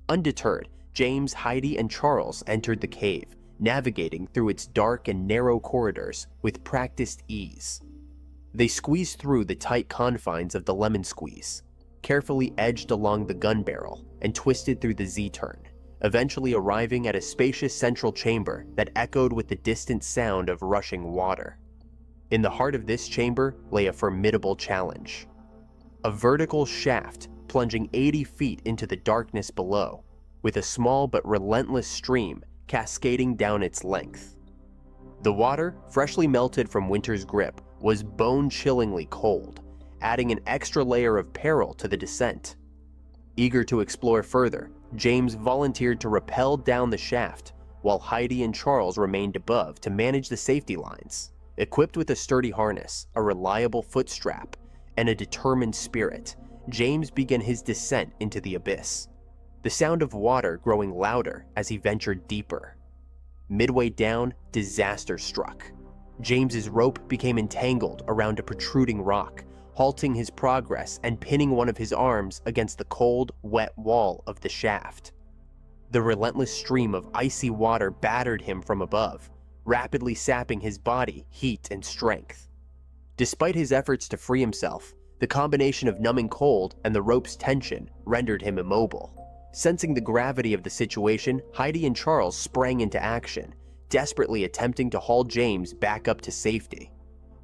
Undeterred, James, Heidi, and Charles entered the cave, navigating through its dark and narrow corridors with practiced ease. They squeezed through the tight confines of the Lemon Squeeze, carefully edged along the Gun Barrel, and twisted through the Z-Turn, eventually arriving at a spacious central chamber that echoed with the distant sound of rushing water. In the heart of this chamber lay a formidable challenge. A vertical shaft plunging 80 feet into the darkness below, with a small but relentless stream cascading down its length. The water, freshly melted from winter's grip, was bone-chillingly cold, adding an extra layer of peril to the descent. Eager to explore further, James volunteered to rappel down the shaft, while Heidi and Charles remained above to manage the safety lines. Equipped with a sturdy harness, a reliable foot strap, and a determined spirit, James began his descent into the abyss, the sound of water growing louder as he ventured deeper. Midway down, disaster struck. James's rope became entangled around a protruding rock, halting his progress and pinning one of his arms against the cold, wet wall of the shaft. The relentless stream of icy water battered him from above, rapidly sapping his body heat and strength. Despite his efforts to free himself, the combination of numbing cold and the rope's tension rendered him immobile. Sensing the gravity of the situation, Heidi and Charles sprang into action, desperately attempting to haul James back up to safety.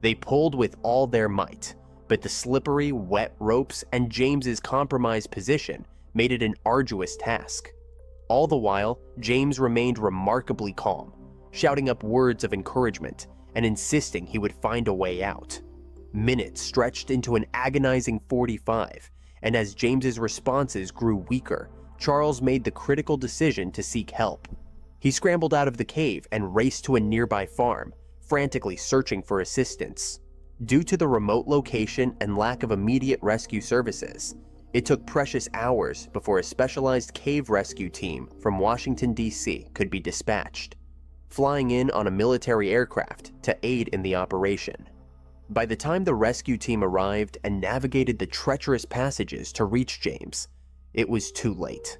They pulled with all their might, but the slippery, wet ropes and James's compromised position made it an arduous task. All the while, James remained remarkably calm, shouting up words of encouragement and insisting he would find a way out. Minutes stretched into an agonizing 45, and as James's responses grew weaker, Charles made the critical decision to seek help. He scrambled out of the cave and raced to a nearby farm, frantically searching for assistance. Due to the remote location and lack of immediate rescue services, it took precious hours before a specialized cave rescue team from Washington, D.C. could be dispatched, flying in on a military aircraft to aid in the operation. By the time the rescue team arrived and navigated the treacherous passages to reach James, it was too late.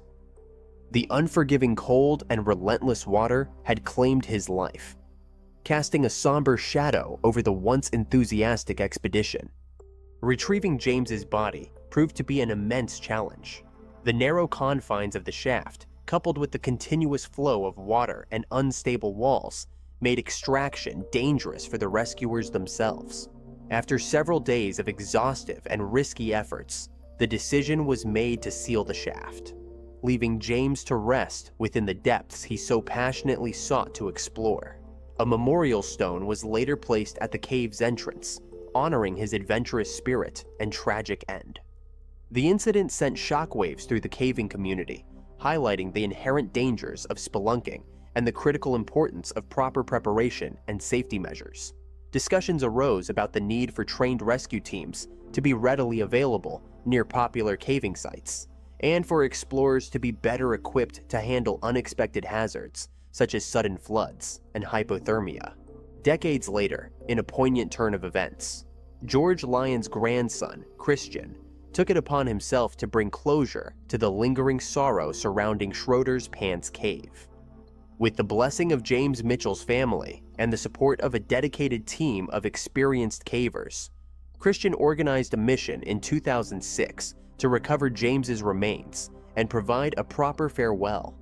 The unforgiving cold and relentless water had claimed his life, casting a somber shadow over the once enthusiastic expedition. Retrieving James's body proved to be an immense challenge. The narrow confines of the shaft, coupled with the continuous flow of water and unstable walls, made extraction dangerous for the rescuers themselves. After several days of exhaustive and risky efforts, the decision was made to seal the shaft, leaving James to rest within the depths he so passionately sought to explore. A memorial stone was later placed at the cave's entrance, honoring his adventurous spirit and tragic end. The incident sent shockwaves through the caving community, highlighting the inherent dangers of spelunking and the critical importance of proper preparation and safety measures. Discussions arose about the need for trained rescue teams to be readily available near popular caving sites, and for explorers to be better equipped to handle unexpected hazards such as sudden floods and hypothermia. Decades later, in a poignant turn of events, George Lyon's grandson, Christian, took it upon himself to bring closure to the lingering sorrow surrounding Schroeder's Pants Cave. With the blessing of James Mitchell's family and the support of a dedicated team of experienced cavers, Christian organized a mission in 2006 to recover James's remains and provide a proper farewell.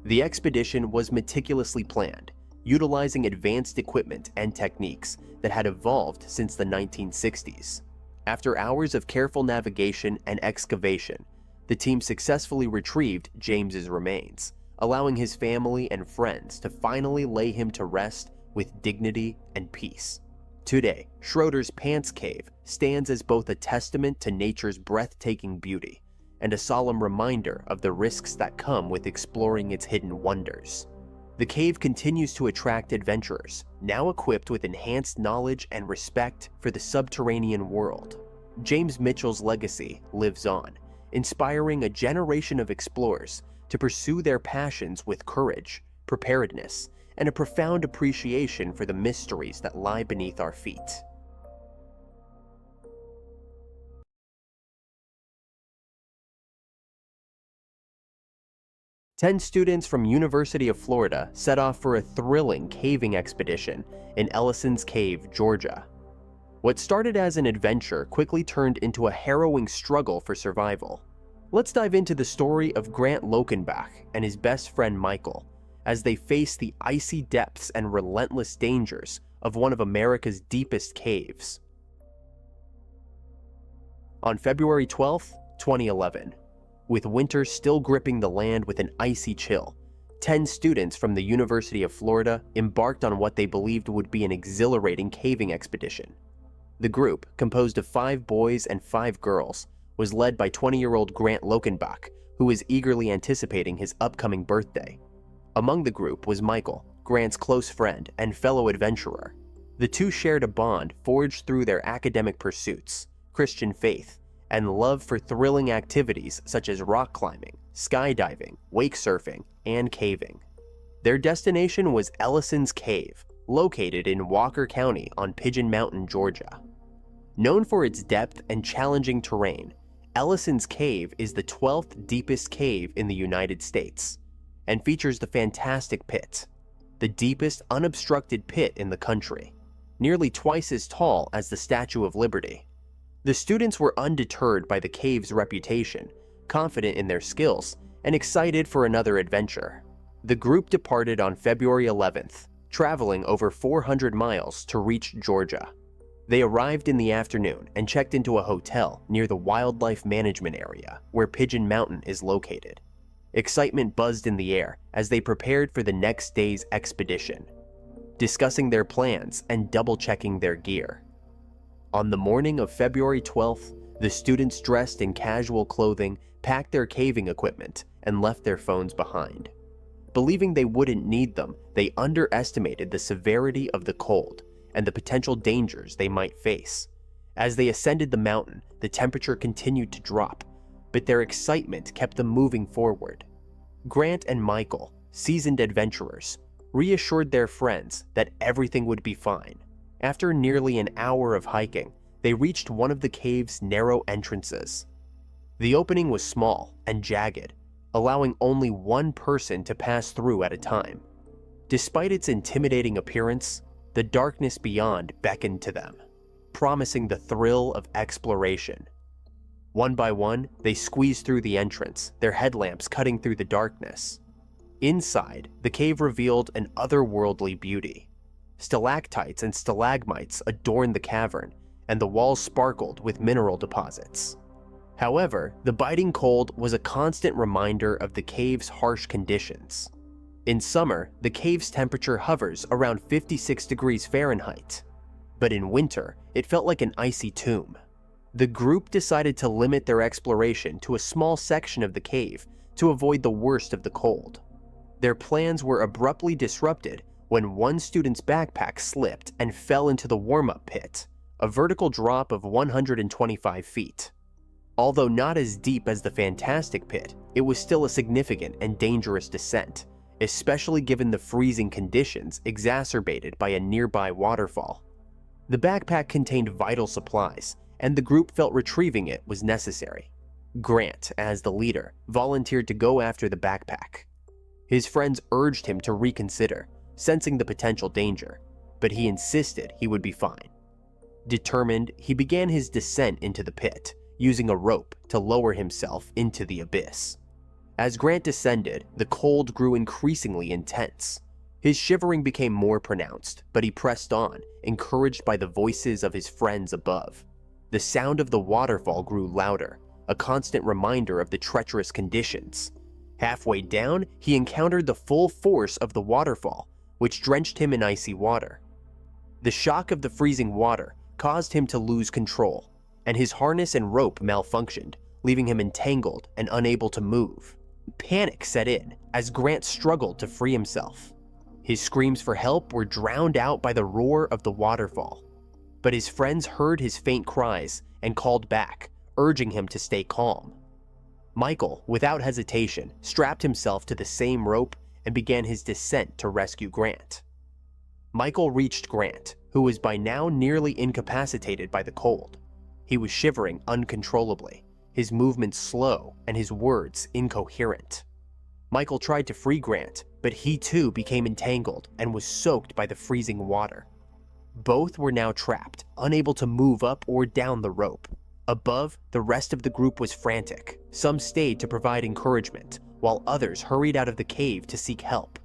The expedition was meticulously planned, utilizing advanced equipment and techniques that had evolved since the 1960s. After hours of careful navigation and excavation, the team successfully retrieved James's remains, allowing his family and friends to finally lay him to rest with dignity and peace. Today, Schroeder's Pants Cave stands as both a testament to nature's breathtaking beauty and a solemn reminder of the risks that come with exploring its hidden wonders. The cave continues to attract adventurers, now equipped with enhanced knowledge and respect for the subterranean world. James Mitchell's legacy lives on, inspiring a generation of explorers to pursue their passions with courage, preparedness, and a profound appreciation for the mysteries that lie beneath our feet. Ten students from University of Florida set off for a thrilling caving expedition in Ellison's Cave, Georgia. What started as an adventure quickly turned into a harrowing struggle for survival. Let's dive into the story of Grant Lockenbach and his best friend Michael as they face the icy depths and relentless dangers of one of America's deepest caves. On February 12, 2011, with winter still gripping the land with an icy chill, 10 students from the University of Florida embarked on what they believed would be an exhilarating caving expedition. The group, composed of 5 boys and 5 girls, was led by 20-year-old Grant Lockenbach, who was eagerly anticipating his upcoming birthday. Among the group was Michael, Grant's close friend and fellow adventurer. The two shared a bond forged through their academic pursuits, Christian faith, and love for thrilling activities such as rock climbing, skydiving, wake surfing, and caving. Their destination was Ellison's Cave, located in Walker County on Pigeon Mountain, Georgia. Known for its depth and challenging terrain, Ellison's Cave is the 12th deepest cave in the United States and features the Fantastic Pit, the deepest unobstructed pit in the country, nearly twice as tall as the Statue of Liberty. The students were undeterred by the cave's reputation, confident in their skills, and excited for another adventure. The group departed on February 11th, traveling over 400 miles to reach Georgia. They arrived in the afternoon and checked into a hotel near the wildlife management area where Pigeon Mountain is located. Excitement buzzed in the air as they prepared for the next day's expedition, discussing their plans and double-checking their gear. On the morning of February 12th, the students dressed in casual clothing packed their caving equipment and left their phones behind. Believing they wouldn't need them, they underestimated the severity of the cold and the potential dangers they might face. As they ascended the mountain, the temperature continued to drop, but their excitement kept them moving forward. Grant and Michael, seasoned adventurers, reassured their friends that everything would be fine. After nearly an hour of hiking, they reached one of the cave's narrow entrances. The opening was small and jagged, allowing only one person to pass through at a time. Despite its intimidating appearance, the darkness beyond beckoned to them, promising the thrill of exploration. One by one, they squeezed through the entrance, their headlamps cutting through the darkness. Inside, the cave revealed an otherworldly beauty. Stalactites and stalagmites adorned the cavern, and the walls sparkled with mineral deposits. However, the biting cold was a constant reminder of the cave's harsh conditions. In summer, the cave's temperature hovers around 56 degrees Fahrenheit, but in winter, it felt like an icy tomb. The group decided to limit their exploration to a small section of the cave to avoid the worst of the cold. Their plans were abruptly disrupted when one student's backpack slipped and fell into the warm-up pit, a vertical drop of 125 feet. Although not as deep as the Fantastic Pit, it was still a significant and dangerous descent, especially given the freezing conditions exacerbated by a nearby waterfall. The backpack contained vital supplies, and the group felt retrieving it was necessary. Grant, as the leader, volunteered to go after the backpack. His friends urged him to reconsider, sensing the potential danger, but he insisted he would be fine. Determined, he began his descent into the pit, using a rope to lower himself into the abyss. As Grant descended, the cold grew increasingly intense. His shivering became more pronounced, but he pressed on, encouraged by the voices of his friends above. The sound of the waterfall grew louder, a constant reminder of the treacherous conditions. Halfway down, he encountered the full force of the waterfall, which drenched him in icy water. The shock of the freezing water caused him to lose control, and his harness and rope malfunctioned, leaving him entangled and unable to move. Panic set in as Grant struggled to free himself. His screams for help were drowned out by the roar of the waterfall, but his friends heard his faint cries and called back, urging him to stay calm. Michael, without hesitation, strapped himself to the same rope and began his descent to rescue Grant. Michael reached Grant, who was by now nearly incapacitated by the cold. He was shivering uncontrollably, his movements slow and his words incoherent. Michael tried to free Grant, but he too became entangled and was soaked by the freezing water. Both were now trapped, unable to move up or down the rope. Above, the rest of the group was frantic. Some stayed to provide encouragement, while others hurried out of the cave to seek help.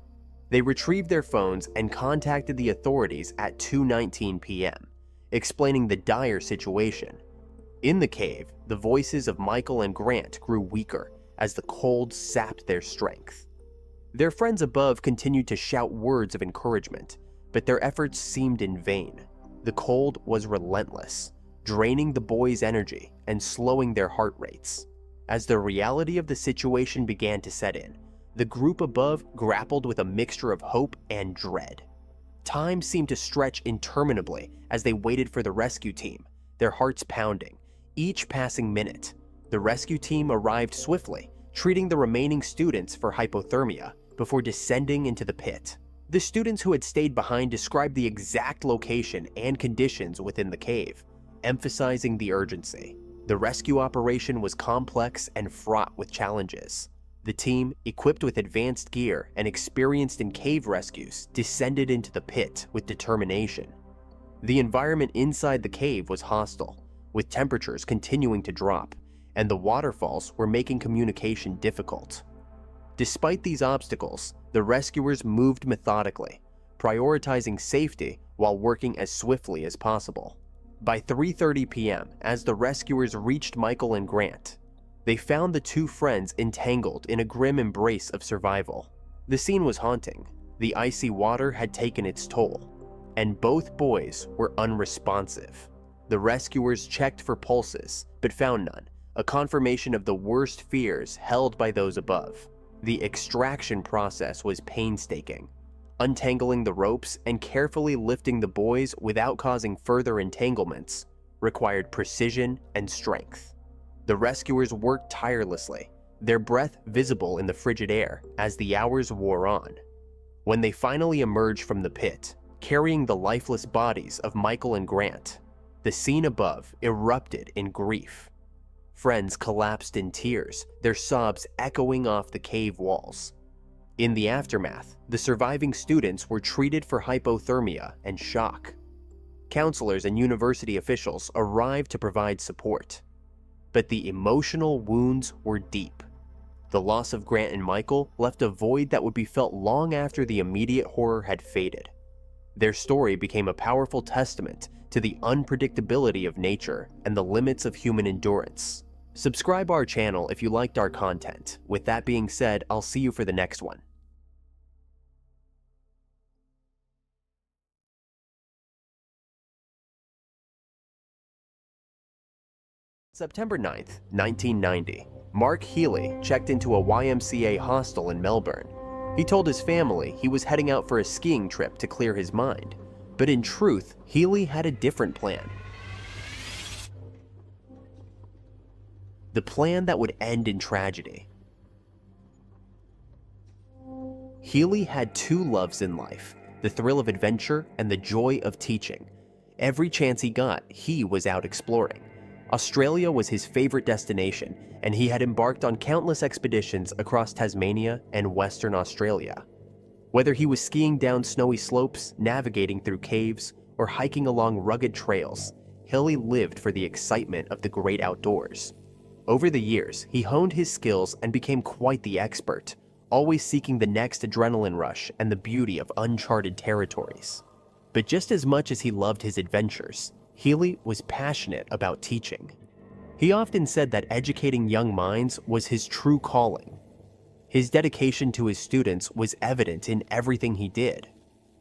They retrieved their phones and contacted the authorities at 2:19 p.m., explaining the dire situation. In the cave, the voices of Michael and Grant grew weaker as the cold sapped their strength. Their friends above continued to shout words of encouragement, but their efforts seemed in vain. The cold was relentless, draining the boys' energy and slowing their heart rates. As the reality of the situation began to set in, the group above grappled with a mixture of hope and dread. Time seemed to stretch interminably as they waited for the rescue team, their hearts pounding, each passing minute. The rescue team arrived swiftly, treating the remaining students for hypothermia before descending into the pit. The students who had stayed behind described the exact location and conditions within the cave, emphasizing the urgency. The rescue operation was complex and fraught with challenges. The team, equipped with advanced gear and experienced in cave rescues, descended into the pit with determination. The environment inside the cave was hostile, with temperatures continuing to drop, and the waterfalls were making communication difficult. Despite these obstacles, the rescuers moved methodically, prioritizing safety while working as swiftly as possible. By 3:30 p.m., as the rescuers reached Michael and Grant, they found the two friends entangled in a grim embrace of survival. The scene was haunting. The icy water had taken its toll, and both boys were unresponsive. The rescuers checked for pulses, but found none, a confirmation of the worst fears held by those above. The extraction process was painstaking. Untangling the ropes and carefully lifting the boys without causing further entanglements required precision and strength. The rescuers worked tirelessly, their breath visible in the frigid air as the hours wore on. When they finally emerged from the pit, carrying the lifeless bodies of Michael and Grant, the scene above erupted in grief. Friends collapsed in tears, their sobs echoing off the cave walls. In the aftermath, the surviving students were treated for hypothermia and shock. Counselors and university officials arrived to provide support. But the emotional wounds were deep. The loss of Grant and Michael left a void that would be felt long after the immediate horror had faded. Their story became a powerful testament to the unpredictability of nature and the limits of human endurance. Subscribe our channel if you liked our content. With that being said, I'll see you for the next one. September 9th, 1990, Mark Healy checked into a YMCA hostel in Melbourne. He told his family he was heading out for a skiing trip to clear his mind. But in truth, Healy had a different plan. The plan that would end in tragedy. Healy had two loves in life, the thrill of adventure and the joy of teaching. Every chance he got, he was out exploring. Australia was his favorite destination, and he had embarked on countless expeditions across Tasmania and Western Australia. Whether he was skiing down snowy slopes, navigating through caves, or hiking along rugged trails, Healy lived for the excitement of the great outdoors. Over the years, he honed his skills and became quite the expert, always seeking the next adrenaline rush and the beauty of uncharted territories. But just as much as he loved his adventures, Healy was passionate about teaching. He often said that educating young minds was his true calling. His dedication to his students was evident in everything he did.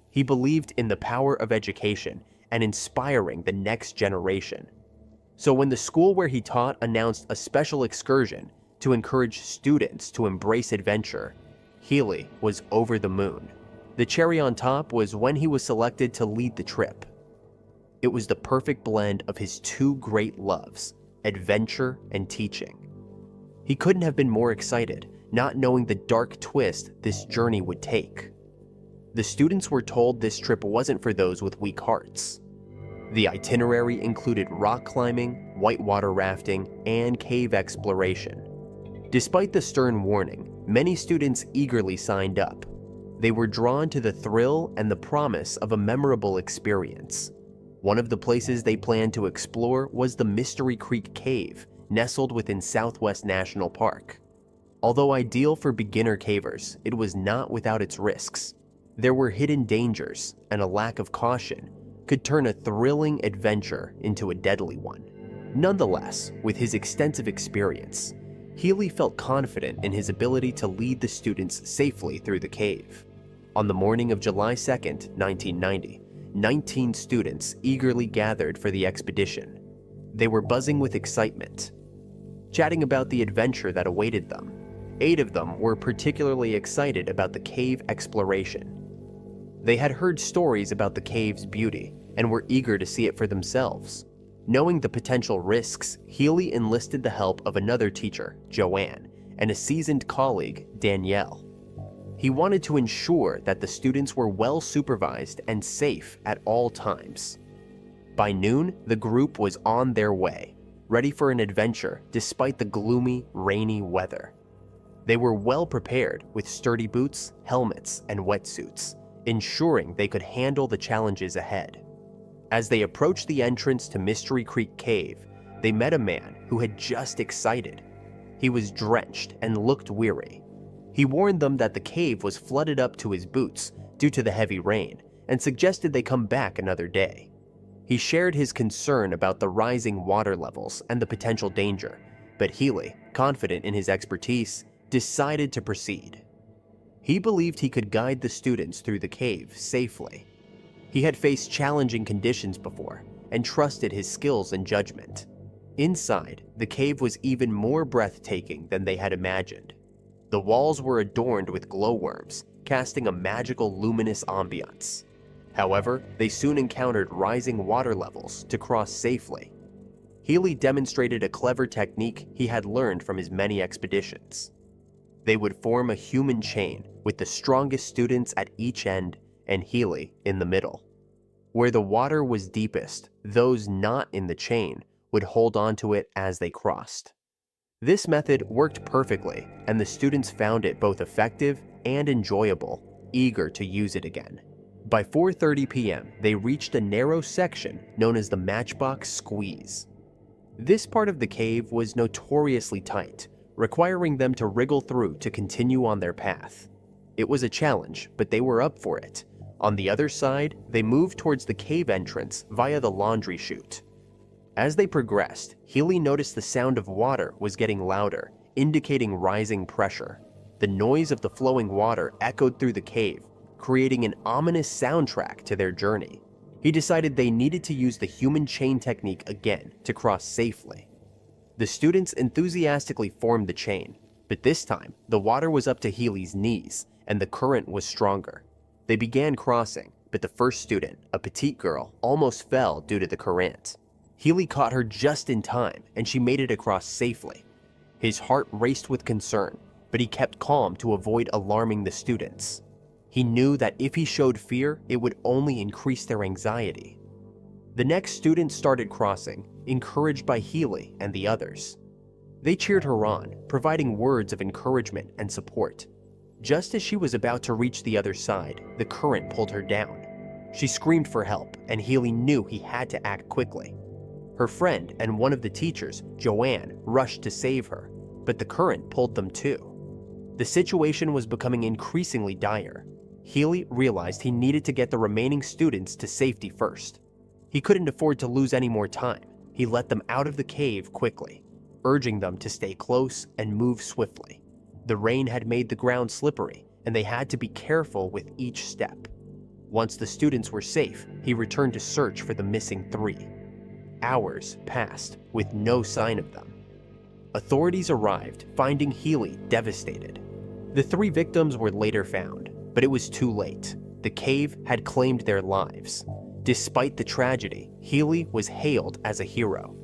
He believed in the power of education and inspiring the next generation. So when the school where he taught announced a special excursion to encourage students to embrace adventure, Healy was over the moon. The cherry on top was when he was selected to lead the trip. It was the perfect blend of his two great loves, adventure and teaching. He couldn't have been more excited, not knowing the dark twist this journey would take. The students were told this trip wasn't for those with weak hearts. The itinerary included rock climbing, whitewater rafting, and cave exploration. Despite the stern warning, many students eagerly signed up. They were drawn to the thrill and the promise of a memorable experience. One of the places they planned to explore was the Mystery Creek Cave, nestled within Southwest National Park. Although ideal for beginner cavers, it was not without its risks. There were hidden dangers, and a lack of caution could turn a thrilling adventure into a deadly one. Nonetheless, with his extensive experience, Healy felt confident in his ability to lead the students safely through the cave. On the morning of July 2nd, 1990, 19 students eagerly gathered for the expedition. They were buzzing with excitement, chatting about the adventure that awaited them. 8 of them were particularly excited about the cave exploration. They had heard stories about the cave's beauty and were eager to see it for themselves. Knowing the potential risks, Healy enlisted the help of another teacher, Joanne, and a seasoned colleague, Danielle. He wanted to ensure that the students were well supervised and safe at all times. By noon, the group was on their way, ready for an adventure despite the gloomy, rainy weather. They were well prepared with sturdy boots, helmets, and wetsuits, ensuring they could handle the challenges ahead. As they approached the entrance to Mystery Creek Cave, they met a man who had just excited. He was drenched and looked weary. He warned them that the cave was flooded up to his boots due to the heavy rain and suggested they come back another day. He shared his concern about the rising water levels and the potential danger, but Healy, confident in his expertise, decided to proceed. He believed he could guide the students through the cave safely. He had faced challenging conditions before and trusted his skills and judgment. Inside, the cave was even more breathtaking than they had imagined. The walls were adorned with glowworms, casting a magical luminous ambiance. However, they soon encountered rising water levels to cross safely. Healy demonstrated a clever technique he had learned from his many expeditions. They would form a human chain with the strongest students at each end and Healy in the middle. Where the water was deepest, those not in the chain would hold onto it as they crossed. This method worked perfectly, and the students found it both effective and enjoyable, eager to use it again. By 4:30 p.m., they reached a narrow section known as the Matchbox Squeeze. This part of the cave was notoriously tight, requiring them to wriggle through to continue on their path. It was a challenge, but they were up for it. On the other side, they moved towards the cave entrance via the laundry chute. As they progressed, Healy noticed the sound of water was getting louder, indicating rising pressure. The noise of the flowing water echoed through the cave, creating an ominous soundtrack to their journey. He decided they needed to use the human chain technique again to cross safely. The students enthusiastically formed the chain, but this time, the water was up to Healy's knees, and the current was stronger. They began crossing, but the first student, a petite girl, almost fell due to the current. Healy caught her just in time, and she made it across safely. His heart raced with concern, but he kept calm to avoid alarming the students. He knew that if he showed fear, it would only increase their anxiety. The next students started crossing, encouraged by Healy and the others. They cheered her on, providing words of encouragement and support. Just as she was about to reach the other side, the current pulled her down. She screamed for help, and Healy knew he had to act quickly. Her friend and one of the teachers, Joanne, rushed to save her, but the current pulled them too. The situation was becoming increasingly dire. Healy realized he needed to get the remaining students to safety first. He couldn't afford to lose any more time. He let them out of the cave quickly, urging them to stay close and move swiftly. The rain had made the ground slippery, and they had to be careful with each step. Once the students were safe, he returned to search for the missing 3. Hours passed with no sign of them. Authorities arrived, finding Healy devastated. The 3 victims were later found, but it was too late. The cave had claimed their lives. Despite the tragedy, Healy was hailed as a hero.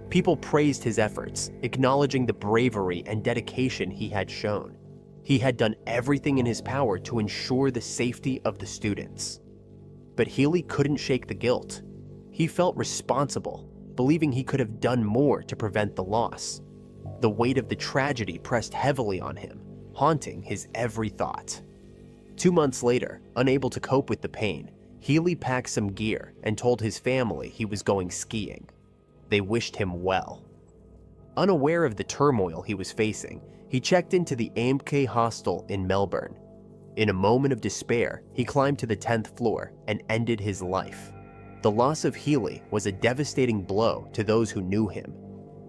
People praised his efforts, acknowledging the bravery and dedication he had shown. He had done everything in his power to ensure the safety of the students. But Healy couldn't shake the guilt. He felt responsible, believing he could have done more to prevent the loss. The weight of the tragedy pressed heavily on him, haunting his every thought. 2 months later, unable to cope with the pain, Healy packed some gear and told his family he was going skiing. They wished him well. Unaware of the turmoil he was facing, he checked into the AMK hostel in Melbourne. In a moment of despair, he climbed to the 10th floor and ended his life. The loss of Healy was a devastating blow to those who knew him.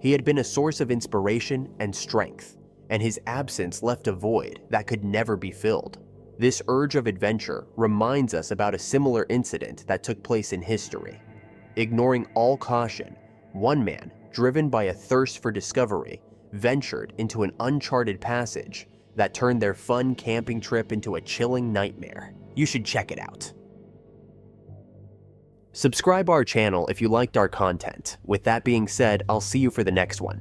He had been a source of inspiration and strength, and his absence left a void that could never be filled. This urge of adventure reminds us about a similar incident that took place in history. Ignoring all caution, one man, driven by a thirst for discovery, ventured into an uncharted passage that turned their fun camping trip into a chilling nightmare. You should check it out. Subscribe our channel if you liked our content. With that being said, I'll see you for the next one.